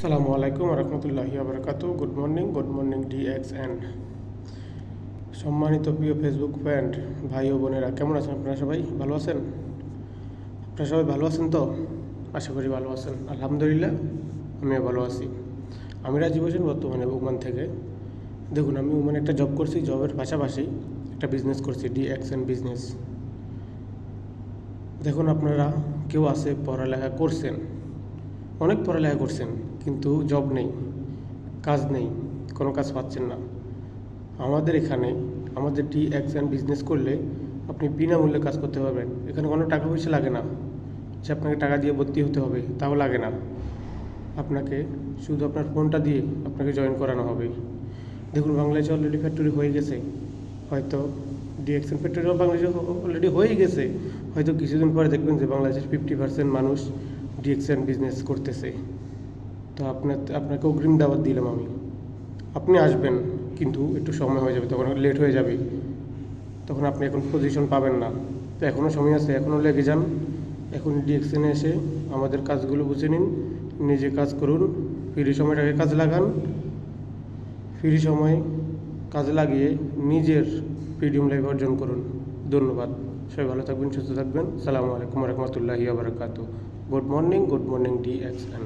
আসসালামু আলাইকুম রহমতুল্লাহি আবরকাত। Good morning DXN। সম্মানিত প্রিয় ফেসবুক ফ্রেন্ড, ভাই ও বোনেরা, কেমন আছেন? আপনারা সবাই ভালো আছেন? আপনারা সবাই ভালো আছেন তো? আশা করি ভালো আছেন। আলহামদুলিল্লাহ, আমিও ভালো আছি। আমি রাজীব হোসেন, বর্তমানে ওমান থেকে। দেখুন, আমি ওমানে একটা জব করছি, জবের পাশাপাশি একটা বিজনেস করছি, DXN বিজনেস। দেখুন, আপনারা কেউ আছে পড়ালেখা করছেন, অনেক পড়ালেখা করছেন, কিন্তু জব নেই, কাজ নেই, কোনো কাজ পাচ্ছেন না। আমাদের এখানে আমাদের DXN বিজনেস করলে আপনি বিনামূল্যে কাজ করতে পারবেন। এখানে কোনো টাকা পয়সা লাগে না যে আপনাকে টাকা দিয়ে ভর্তি হতে হবে, তাও লাগে না। আপনাকে শুধু আপনার ফোনটা দিয়ে আপনাকে জয়েন করানো হবে। দেখুন, বাংলাদেশে অলরেডি ফ্যাক্টরি হয়ে গেছে, হয়তো DXN ফ্যাক্টরি বাংলাদেশে অলরেডি হয়ে গেছে। হয়তো কিছুদিন পরে দেখবেন যে বাংলাদেশের 50% মানুষ DXN বিজনেস করতেছে। তো আপনাকে অগ্রিম দাওয়াত দিলাম আমি। আপনি আসবেন, কিন্তু একটু সময় হয়ে যাবে, তখন লেট হয়ে যাবে, তখন আপনি এখন পজিশন পাবেন না। তো এখনও সময় আছে, এখনও লেগে যান। এখন DXN এসে আমাদের কাজগুলো বুঝে নিন, নিজে কাজ করুন, ফ্রি সময়টাকে কাজে লাগান। ফ্রি সময় কাজে লাগিয়ে নিজের ফ্রিডম লাইফ অর্জন করুন। ধন্যবাদ। সবাই ভালো থাকবেন, সুস্থ থাকবেন। আসসালামু আলাইকুম রহমতুল্লাহি আবরকাত। Good morning DXN।